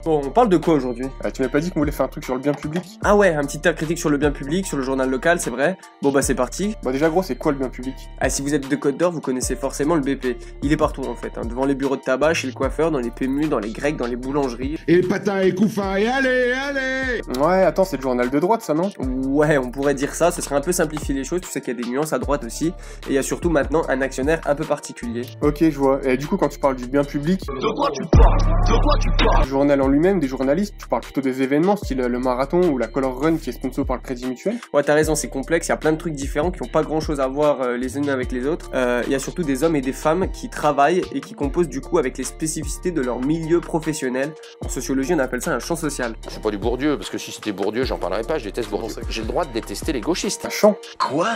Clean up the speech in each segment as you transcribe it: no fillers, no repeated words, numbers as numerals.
Bon, on parle de quoi aujourd'hui? Tu m'as pas dit qu'on voulait faire un truc sur le bien public? Ah ouais, un petit tas critique sur le bien public, sur le journal local, c'est vrai. Bon bah c'est parti. Bah déjà gros, c'est quoi le bien public? Ah, si vous êtes de Côte d'Or, vous connaissez forcément le BP. Il est partout en fait, hein, devant les bureaux de tabac, chez le coiffeur, dans les PMU, dans les grecs, dans les boulangeries. Et le patin et couffin, et allez. Ouais, attends, c'est le journal de droite ça, non? Ouais, on pourrait dire ça, ce serait un peu simplifier les choses, tu sais qu'il y a des nuances à droite aussi, et il y a surtout maintenant un actionnaire un peu particulier. Ok, je vois. Et du coup, quand tu parles du bien public... De quoi tu parles? Le journal en lui-même, des journalistes, tu parles plutôt des événements, style le marathon ou la Color Run qui est sponsor par le Crédit Mutuel? Ouais, t'as raison, c'est complexe, il y a plein de trucs différents qui ont pas grand chose à voir les uns avec les autres. Il y a surtout des hommes et des femmes qui travaillent et qui composent du coup avec les spécificités de leur milieu professionnel. En sociologie, on appelle ça un champ social. Je suis pas du Bourdieu, parce que si c'était Bourdieu, j'en parlerais pas, je déteste Bourdieu. J'ai le droit de détester les gauchistes. Un champ? Quoi?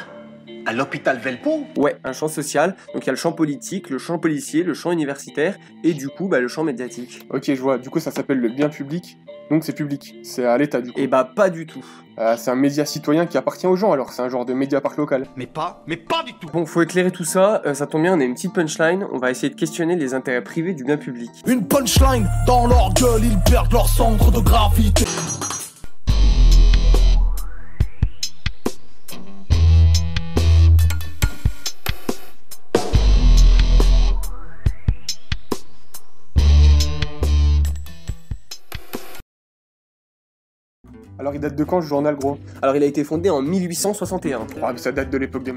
À l'hôpital Velpo? Ouais, un champ social, donc il y a le champ politique, le champ policier, le champ universitaire, et du coup, le champ médiatique. Ok, je vois. Du coup, ça s'appelle le bien public. Donc c'est public. C'est à l'État du coup. Et bah pas du tout. C'est un média citoyen qui appartient aux gens, alors c'est un genre de Mediapart local. Mais pas du tout. Bon, faut éclairer tout ça, ça tombe bien, on a une petite punchline, on va essayer de questionner les intérêts privés du bien public. Une punchline, dans leur gueule, ils perdent leur centre de gravité. Alors il date de quand ce journal gros? Alors il a été fondé en 1861. Ah mais ça date de l'époque des...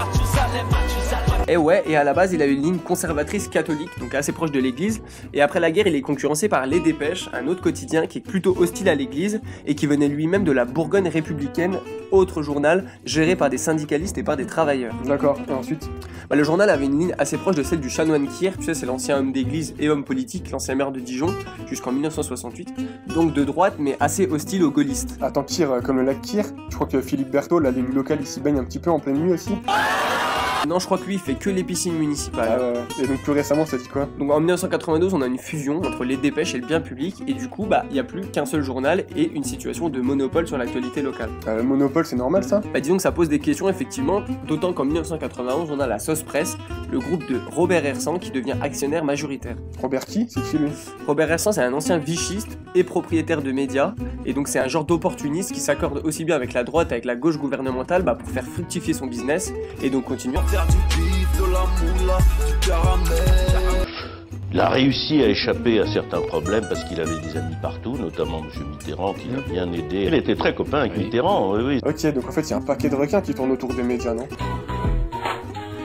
Et ouais, et à la base il a une ligne conservatrice catholique, donc assez proche de l'église, et après la guerre il est concurrencé par Les Dépêches, un autre quotidien qui est plutôt hostile à l'église, et qui venait lui-même de la Bourgogne républicaine, autre journal géré par des syndicalistes et par des travailleurs. D'accord, et ensuite? Le journal avait une ligne assez proche de celle du chanoine Kir, tu sais c'est l'ancien homme d'église et homme politique, l'ancien maire de Dijon, jusqu'en 1968, donc de droite mais assez hostile aux gaullistes. Attends, Kir, comme le lac Kir, je crois que Philippe Berthaud, l'élu local, il s'y baigne un petit peu en pleine nuit aussi. Non, je crois que lui il fait que les piscines municipales. Et donc plus récemment ça dit quoi? Donc en 1992 on a une fusion entre Les Dépêches et le bien public, et du coup il n'y a plus qu'un seul journal et une situation de monopole sur l'actualité locale. Le monopole c'est normal ça? Disons que ça pose des questions effectivement, d'autant qu'en 1991 on a la Sauce Presse, le groupe de Robert Hersant qui devient actionnaire majoritaire. Robert qui? C'est qui lui? Robert Hersant c'est un ancien vichiste et propriétaire de médias, et donc c'est un genre d'opportuniste qui s'accorde aussi bien avec la droite, avec la gauche gouvernementale pour faire fructifier son business, et donc continuer. Il a réussi à échapper à certains problèmes parce qu'il avait des amis partout, notamment M. Mitterrand qui l'a bien aidé. Il était très copain avec Mitterrand, oui. Ok, donc en fait il y a un paquet de requins qui tournent autour des médias, non?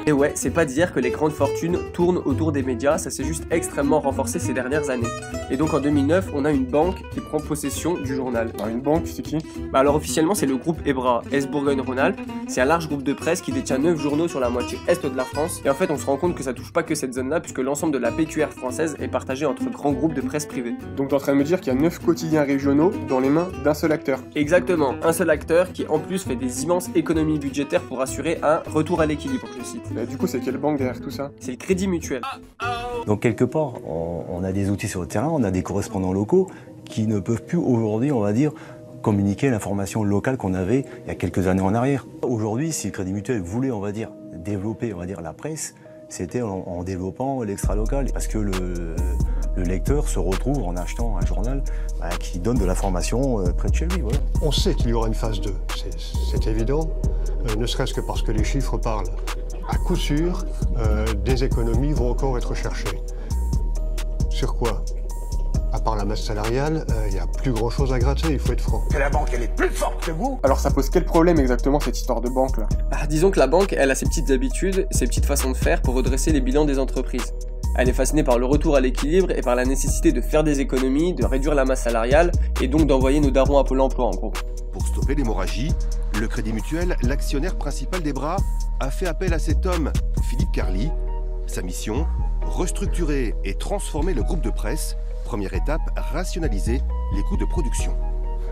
Et ouais, c'est pas dire que les grandes fortunes tournent autour des médias, ça s'est juste extrêmement renforcé ces dernières années. Et donc en 2009, on a une banque qui prend possession du journal. Une banque, c'est qui? Alors officiellement c'est le groupe EBRA, Est Bourgogne-Rhône-Alpes. C'est un large groupe de presse qui détient 9 journaux sur la moitié est de la France. Et en fait on se rend compte que ça touche pas que cette zone-là, puisque l'ensemble de la PQR française est partagé entre grands groupes de presse privée. Donc t'es en train de me dire qu'il y a 9 quotidiens régionaux dans les mains d'un seul acteur? Exactement, un seul acteur qui en plus fait des immenses économies budgétaires pour assurer un retour à l'équilibre, je cite. Et du coup c'est quelle banque derrière tout ça? C'est le Crédit Mutuel. Donc quelque part, on a des outils sur le terrain, on a des correspondants locaux qui ne peuvent plus aujourd'hui, on va dire, communiquer l'information locale qu'on avait il y a quelques années en arrière. Aujourd'hui, si le Crédit Mutuel voulait, on va dire, développer, on va dire, la presse, c'était en développant l'extra-local, parce que le lecteur se retrouve en achetant un journal qui donne de l'information près de chez lui. Voilà. On sait qu'il y aura une phase 2, c'est évident, ne serait-ce que parce que les chiffres parlent. À coup sûr, des économies vont encore être cherchées. Sur quoi? À part la masse salariale, il n'y a plus grand-chose à gratter, il faut être franc. Que la banque, elle est plus forte que vous? Alors ça pose quel problème exactement cette histoire de banque là? Disons que la banque, elle a ses petites habitudes, ses petites façons de faire pour redresser les bilans des entreprises. Elle est fascinée par le retour à l'équilibre et par la nécessité de faire des économies, de réduire la masse salariale et donc d'envoyer nos darons à Pôle emploi en gros. Pour stopper l'hémorragie, le Crédit Mutuel, l'actionnaire principal d'EBRA, a fait appel à cet homme, Philippe Carly. Sa mission, restructurer et transformer le groupe de presse. Première étape, rationaliser les coûts de production.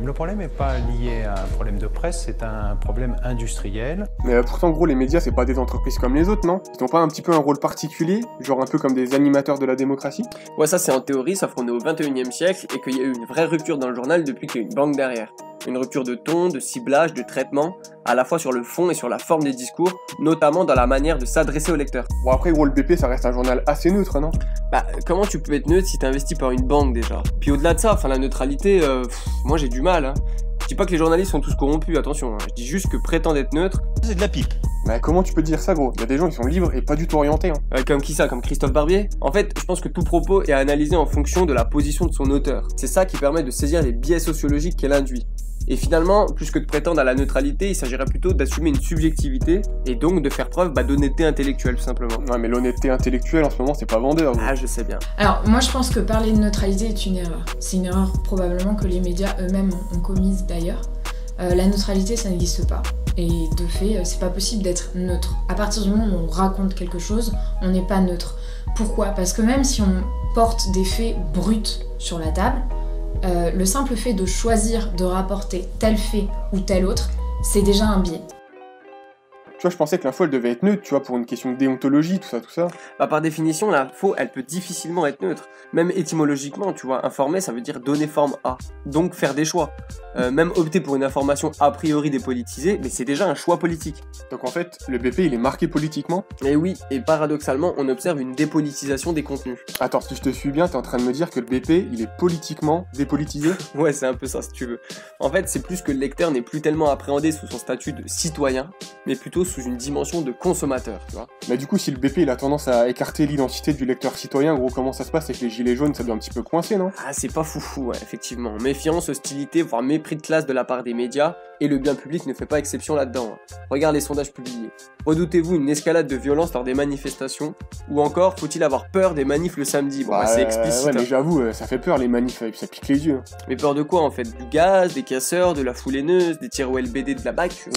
Le problème n'est pas lié à un problème de presse, c'est un problème industriel. Mais pourtant, gros, les médias, c'est pas des entreprises comme les autres, non? Ils n'ont pas un petit peu un rôle particulier, genre un peu comme des animateurs de la démocratie? Ouais, ça c'est en théorie, sauf qu'on est au 21e siècle et qu'il y a eu une vraie rupture dans le journal depuis qu'il y a une banque derrière. Une rupture de ton, de ciblage, de traitement, à la fois sur le fond et sur la forme des discours, notamment dans la manière de s'adresser au lecteur. Bon après gros, le BP ça reste un journal assez neutre, non? Bah comment tu peux être neutre si t'es investi par une banque déjà? Puis au-delà de ça, enfin la neutralité, moi j'ai du mal, hein. Je dis pas que les journalistes sont tous corrompus, attention, hein. Je dis juste que prétendre être neutre, c'est de la pipe. Bah comment tu peux dire ça gros? Il y a des gens qui sont libres et pas du tout orientés, hein. Comme qui ça? Comme Christophe Barbier? En fait, je pense que tout propos est analysé en fonction de la position de son auteur. C'est ça qui permet de saisir les biais sociologiques qu'elle induit. Et finalement, plus que de prétendre à la neutralité, il s'agirait plutôt d'assumer une subjectivité et donc de faire preuve d'honnêteté intellectuelle, tout simplement. Ouais, mais l'honnêteté intellectuelle en ce moment, c'est pas vendeur. Ah, je sais bien. Alors, moi je pense que parler de neutralité est une erreur. C'est une erreur probablement que les médias eux-mêmes ont commise d'ailleurs. La neutralité, ça n'existe pas. Et de fait, c'est pas possible d'être neutre. À partir du moment où on raconte quelque chose, on n'est pas neutre. Pourquoi? Parce que même si on porte des faits bruts sur la table, le simple fait de choisir de rapporter tel fait ou tel autre, c'est déjà un biais. Tu vois, je pensais que l'info elle devait être neutre, tu vois, pour une question de déontologie, tout ça. Bah par définition, l'info, elle peut difficilement être neutre. Même étymologiquement, tu vois, informer, ça veut dire donner forme à. Donc faire des choix. Même opter pour une information a priori dépolitisée, mais c'est déjà un choix politique. Donc en fait, le BP il est marqué politiquement? Et oui, et paradoxalement, on observe une dépolitisation des contenus. Attends, si je te suis bien, t'es en train de me dire que le BP il est politiquement dépolitisé? Ouais, c'est un peu ça si tu veux. En fait, c'est plus que le lecteur n'est plus tellement appréhendé sous son statut de citoyen, mais plutôt sous une dimension de consommateur, tu vois. Mais du coup, si le BP il a tendance à écarter l'identité du lecteur citoyen, gros, comment ça se passe avec les gilets jaunes? Ça doit un petit peu coincer, non? Ah, c'est pas foufou, ouais, effectivement. Méfiance, hostilité, voire mépris de classe de la part des médias, et le bien public ne fait pas exception là-dedans. Regarde les sondages publiés. Redoutez-vous une escalade de violence lors des manifestations? Ou encore, faut-il avoir peur des manifs le samedi? Bon, bah, c'est explicite. Ouais, mais j'avoue, ça fait peur les manifs, et puis ça pique les yeux. Mais peur de quoi en fait? Du gaz, des casseurs, de la foule haineuse, des tirs au LBD, de la BAC?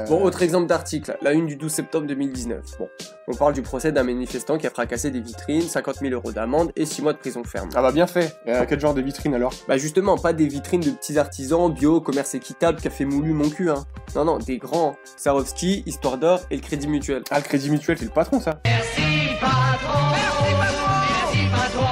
Bon, autre exemple d'article, la une du 12 septembre 2019. Bon, on parle du procès d'un manifestant qui a fracassé des vitrines, 50 000 € d'amende et 6 mois de prison ferme. Ah bah bien fait. Quel genre de vitrine alors? Bah justement, pas des vitrines de petits artisans, bio, commerce équitable, café moulu, mon cul, hein. Non, des grands. Swarovski, Histoire d'Or et le Crédit Mutuel. Ah, le Crédit Mutuel, c'est le patron ça? Merci patron, merci patron, merci patron.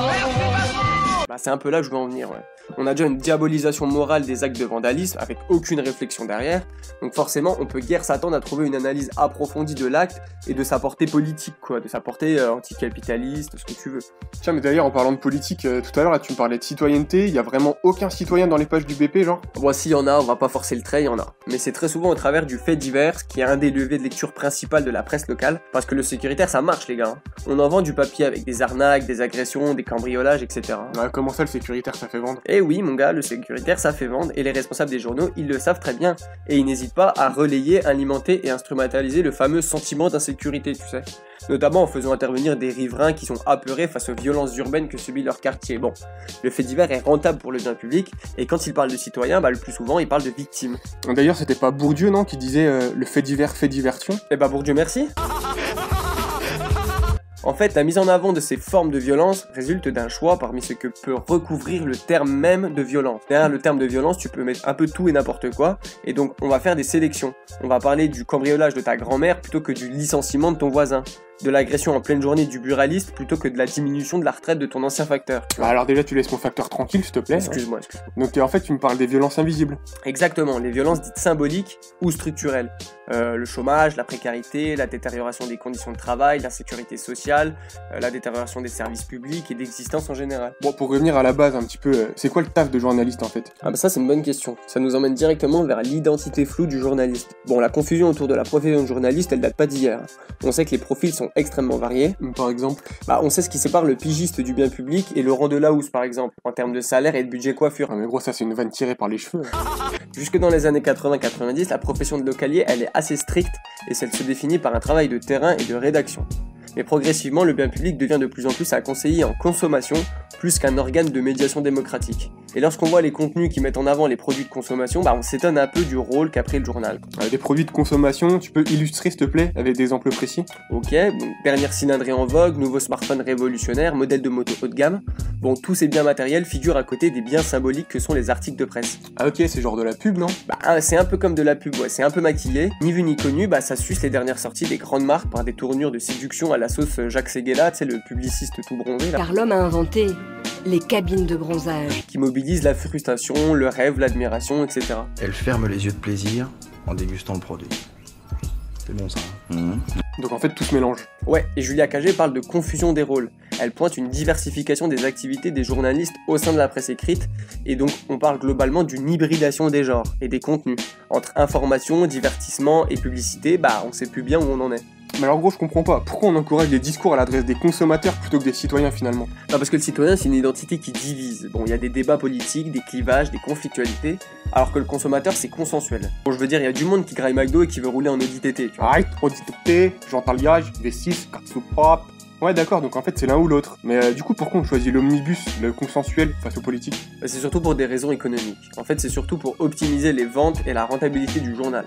Bah c'est un peu là que je veux en venir, ouais. On a déjà une diabolisation morale des actes de vandalisme avec aucune réflexion derrière, donc forcément on peut guère s'attendre à trouver une analyse approfondie de l'acte et de sa portée politique, quoi, de sa portée anticapitaliste, ce que tu veux. Tiens, mais d'ailleurs en parlant de politique, tout à l'heure là tu me parlais de citoyenneté, il y a vraiment aucun citoyen dans les pages du BP, genre? Bon, s'il y en a, on va pas forcer le trait, il y en a. Mais c'est très souvent au travers du fait divers, qui est un des leviers de lecture principal de la presse locale, parce que le sécuritaire ça marche les gars. On en vend du papier avec des arnaques, des agressions, des cambriolages, etc. Ouais, comment ça le sécuritaire ça fait vendre? Eh oui mon gars, le sécuritaire ça fait vendre, et les responsables des journaux ils le savent très bien, et ils n'hésitent pas à relayer, alimenter et instrumentaliser le fameux sentiment d'insécurité, tu sais. Notamment en faisant intervenir des riverains qui sont apeurés face aux violences urbaines que subit leur quartier. Bon, le fait divers est rentable pour le bien public, et quand il parle de citoyens, bah le plus souvent il parle de victimes. D'ailleurs c'était pas Bourdieu non qui disait le fait divers fait diversion? Eh bah Bourdieu merci. En fait, la mise en avant de ces formes de violence résulte d'un choix parmi ce que peut recouvrir le terme même de violence. Derrière le terme de violence, tu peux mettre un peu tout et n'importe quoi, et donc on va faire des sélections. On va parler du cambriolage de ta grand-mère plutôt que du licenciement de ton voisin. De l'agression en pleine journée du buraliste plutôt que de la diminution de la retraite de ton ancien facteur. Bah alors déjà tu laisses mon facteur tranquille s'il te plaît. Excuse-moi. Donc en fait tu me parles des violences invisibles. Exactement, les violences dites symboliques ou structurelles. Le chômage, la précarité, la détérioration des conditions de travail, l'insécurité sociale, la détérioration des services publics et d'existence en général. Bon, pour revenir à la base un petit peu, c'est quoi le taf de journaliste en fait? Ah bah ça c'est une bonne question. Ça nous emmène directement vers l'identité floue du journaliste. Bon, la confusion autour de la profession de journaliste, elle date pas d'hier. On sait que les profils sont extrêmement variés. Par exemple? Bah on sait ce qui sépare le pigiste du bien public et Laurent Delahousse par exemple, en termes de salaire et de budget coiffure. Ah mais gros, ça c'est une vanne tirée par les cheveux. Jusque dans les années 80-90, la profession de localier elle est assez stricte et celle se définit par un travail de terrain et de rédaction. Mais progressivement, le bien public devient de plus en plus un conseiller en consommation, plus qu'un organe de médiation démocratique. Et lorsqu'on voit les contenus qui mettent en avant les produits de consommation, bah on s'étonne un peu du rôle qu'a pris le journal. Des produits de consommation, tu peux illustrer s'il te plaît, avec des exemples précis? Ok, bon, dernière cylindrée en vogue, nouveau smartphone révolutionnaire, modèle de moto haut de gamme. Bon, tous ces biens matériels figurent à côté des biens symboliques que sont les articles de presse. Ah ok, c'est genre de la pub, non? Bah c'est un peu comme de la pub, ouais, c'est un peu maquillé. Ni vu ni connu, bah ça suce les dernières sorties des grandes marques par des tournures de séduction à la sauce Jacques Séguéla, tu sais, le publiciste tout bronzé là. Car l'homme a inventé les cabines de bronzage. Qui mobilisent la frustration, le rêve, l'admiration, etc. Elle ferme les yeux de plaisir en dégustant le produit. C'est bon ça. Donc en fait tout se mélange. Ouais, et Julia Cagé parle de confusion des rôles. Elle pointe une diversification des activités des journalistes au sein de la presse écrite, et donc on parle globalement d'une hybridation des genres et des contenus. Entre information, divertissement et publicité, bah on sait plus bien où on en est. Mais alors gros, je comprends pas, pourquoi on encourage les discours à l'adresse des consommateurs plutôt que des citoyens finalement? Bah parce que le citoyen c'est une identité qui divise. Bon, il y a des débats politiques, des clivages, des conflictualités, alors que le consommateur c'est consensuel. Bon, je veux dire, il y a du monde qui graille McDo et qui veut rouler en Audi TT, tu vois. Arrête, Audi TT, j'entends le liage, V6, 4 sous propre. Ouais d'accord, donc en fait c'est l'un ou l'autre. Mais du coup pourquoi on choisit l'omnibus, le consensuel, face aux politiques? Bah, c'est surtout pour des raisons économiques. En fait c'est surtout pour optimiser les ventes et la rentabilité du journal.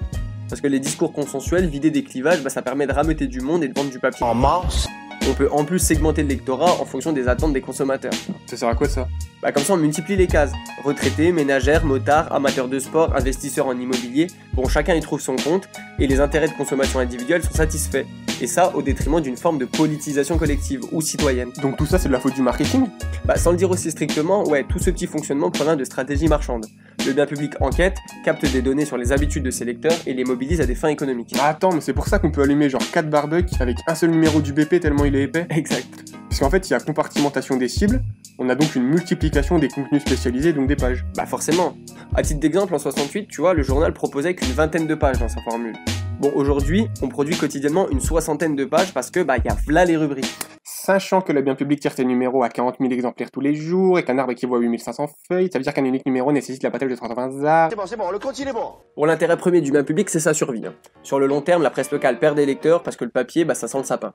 Parce que les discours consensuels, vider des clivages, bah, ça permet de rameuter du monde et de vendre du papier. En mars. On peut en plus segmenter le lectorat en fonction des attentes des consommateurs. Ça sert à quoi ça? Bah comme ça on multiplie les cases. Retraités, ménagères, motards, amateurs de sport, investisseurs en immobilier, bon chacun y trouve son compte et les intérêts de consommation individuelle sont satisfaits. Et ça au détriment d'une forme de politisation collective ou citoyenne. Donc tout ça c'est de la faute du marketing? Bah sans le dire aussi strictement, ouais, tout ce petit fonctionnement provient de stratégies marchandes. Le bien public enquête, capte des données sur les habitudes de ses lecteurs et les mobilise à des fins économiques. Ah attends, mais c'est pour ça qu'on peut allumer genre 4 barbecues avec un seul numéro du BP tellement il est épais? Exact. Parce qu'en fait il y a compartimentation des cibles, on a donc une multiplication des contenus spécialisés, donc des pages. Bah forcément. À titre d'exemple, en 68, tu vois, le journal proposait qu'une vingtaine de pages dans sa formule. Bon, aujourd'hui, on produit quotidiennement une 60aine de pages parce que, bah, y a v'là les rubriques. Sachant que le bien public tire ses numéros à 40 000 exemplaires tous les jours et qu'un arbre équivaut à 8500 feuilles, ça veut dire qu'un unique numéro nécessite l'abattage de 320 arbres. C'est bon, le compte il est bon. Pour l'intérêt premier du bien public, c'est sa survie. Hein. Sur le long terme, la presse locale perd des lecteurs parce que le papier, bah, ça sent le sapin.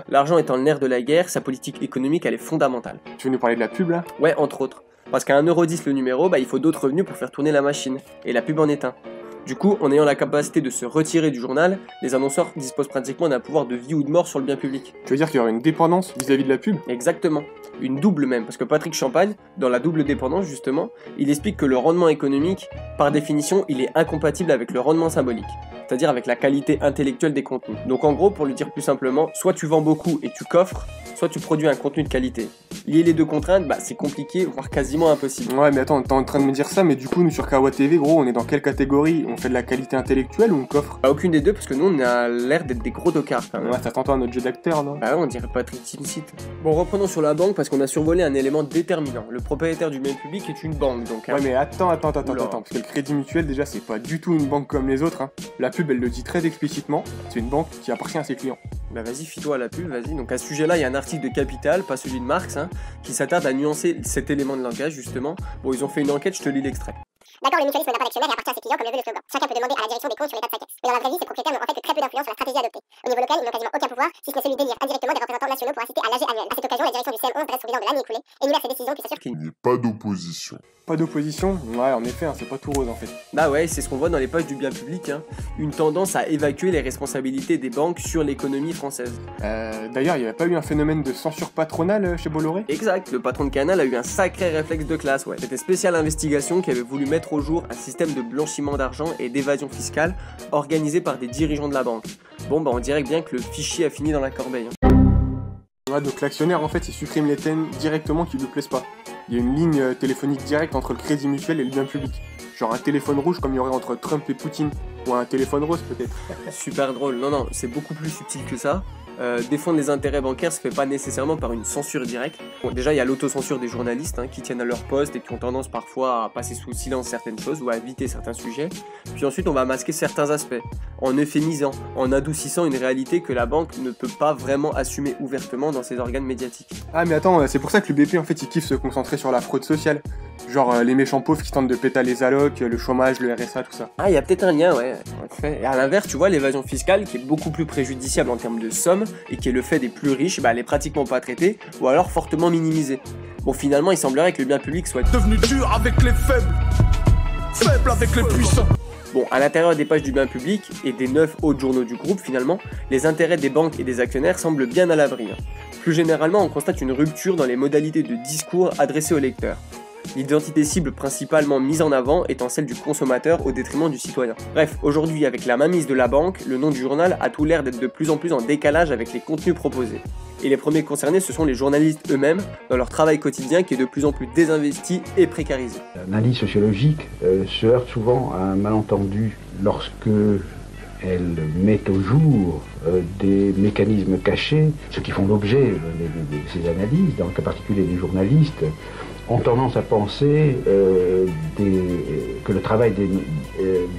L'argent étant le nerf de la guerre, sa politique économique, elle est fondamentale. Tu veux nous parler de la pub là? Ouais, entre autres. Parce qu'à 1,10€ le numéro, bah, il faut d'autres revenus pour faire tourner la machine. Et la pub en est un. Du coup, en ayant la capacité de se retirer du journal, les annonceurs disposent pratiquement d'un pouvoir de vie ou de mort sur le bien public. Tu veux dire qu'il y aura une dépendance vis-à-vis de la pub? Exactement. Une double même, parce que Patrick Champagne, dans la double dépendance justement, il explique que le rendement économique, par définition, il est incompatible avec le rendement symbolique, c'est-à-dire avec la qualité intellectuelle des contenus. Donc en gros, pour le dire plus simplement, soit tu vends beaucoup et tu coffres, soit tu produis un contenu de qualité. Lier les deux contraintes, bah c'est compliqué, voire quasiment impossible. Ouais mais attends, t'es en train de me dire ça, mais du coup nous sur Kawa TV, gros, on est dans quelle catégorie? On fait de la qualité intellectuelle ou on coffre? Bah aucune des deux, parce que nous on a l'air d'être des gros docards quand même. Ouais, ça t'entend à notre jeu d'acteur, non? Bah ouais, on dirait Patrick Timsit. Bon, reprenons sur la banque parce qu'on a survolé un élément déterminant. Le propriétaire du bien public est une banque, donc... Ouais mais attends, parce que le Crédit Mutuel déjà c'est pas du tout une banque comme les autres, hein. La pub elle le dit très explicitement, c'est une banque qui appartient à ses clients. Bah vas-y, fie-toi à la pub, vas-y. Donc à ce sujet-là, il y a un article de Capital, pas celui de Marx, hein, qui s'attarde à nuancer cet élément de langage, justement. Bon, ils ont fait une enquête, je te lis l'extrait. D'accord, le mutualisme n'a pas d'actionnaire et appartient à ses clients comme le veut le slogan. Chacun peut demander à la direction des comptes sur l'état de sa caisse. Mais dans la vraie vie, ces propriétaires n'ont en fait que très peu d'influence sur la stratégie adoptée. Au niveau local, ils n'ont quasiment aucun pouvoir, si ce n'est celui d'élire indirectement des représentants nationaux pour assister à l'AG annuel. À cette occasion, la direction du CM11 dresse au bilan de l'année écoulée et énumère ses décisions qui s'assurent qu'il n'y ait pas d'opposition. Pas d'opposition? Ouais, en effet, hein, c'est pas tout rose en fait. Bah ouais, c'est ce qu'on voit dans les pages du bien public, hein. Une tendance à évacuer les responsabilités des banques sur l'économie française. D'ailleurs, il n'y avait pas eu un phénomène de censure patronale chez Bolloré? Exact, le patron de Canal a eu un sacré réflexe de classe, ouais. C'était Spécial Investigation qui avait voulu mettre au jour un système de blanchiment d'argent et d'évasion fiscale organisé par des dirigeants de la banque. Bon bah on dirait bien que le fichier a fini dans la corbeille. Hein. Ouais, donc l'actionnaire en fait il supprime les thèmes directement qui lui plaisent pas. Il y a une ligne téléphonique directe entre le Crédit Mutuel et le bien public. Genre un téléphone rouge comme il y aurait entre Trump et Poutine. Ou un téléphone rose peut-être. Super drôle, non, c'est beaucoup plus subtil que ça. Défendre les intérêts bancaires se fait pas nécessairement par une censure directe. Bon, déjà il y a l'autocensure des journalistes hein, qui tiennent à leur poste et qui ont tendance parfois à passer sous silence certaines choses ou à éviter certains sujets. Puis ensuite on va masquer certains aspects, en euphémisant, en adoucissant une réalité que la banque ne peut pas vraiment assumer ouvertement dans ses organes médiatiques. Ah mais attends, c'est pour ça que le BP en fait il kiffe se concentrer sur la fraude sociale. Genre les méchants pauvres qui tentent de péter les allocs, le chômage, le RSA, tout ça. Ah il y a peut-être un lien, ouais. Et à l'inverse tu vois l'évasion fiscale qui est beaucoup plus préjudiciable en termes de somme et qui est le fait des plus riches, bah elle est pratiquement pas traitée ou alors fortement minimisée. Bon finalement il semblerait que le bien public soit devenu dur avec les faibles, faible avec les puissants. Bon, à l'intérieur des pages du bien public et des 9 autres journaux du groupe finalement, les intérêts des banques et des actionnaires semblent bien à l'abri. Plus généralement, on constate une rupture dans les modalités de discours adressés aux lecteurs. L'identité cible principalement mise en avant étant celle du consommateur au détriment du citoyen. Bref, aujourd'hui avec la mainmise de la banque, le nom du journal a tout l'air d'être de plus en plus en décalage avec les contenus proposés. Et les premiers concernés, ce sont les journalistes eux-mêmes, dans leur travail quotidien qui est de plus en plus désinvesti et précarisé. L'analyse sociologique se heurte souvent à un malentendu lorsque elle met au jour des mécanismes cachés, ceux qui font l'objet de ces analyses, dans le cas particulier des journalistes, ont tendance à penser que le travail de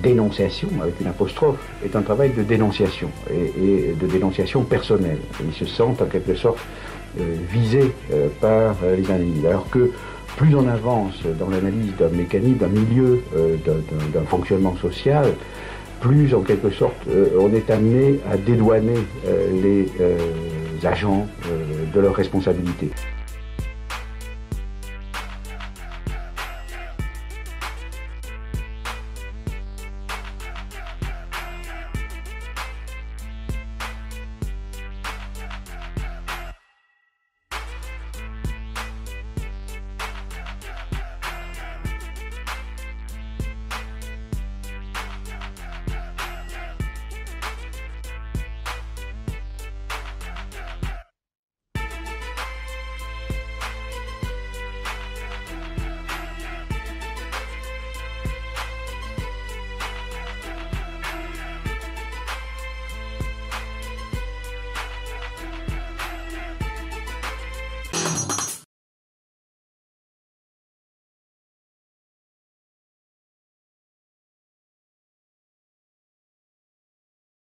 dénonciation, avec une apostrophe, est un travail de dénonciation, et de dénonciation personnelle. Et ils se sentent en quelque sorte visés par les analyses. Alors que plus on avance dans l'analyse d'un mécanisme, d'un milieu, d'un fonctionnement social, plus en quelque sorte on est amené à dédouaner les agents de leurs responsabilités.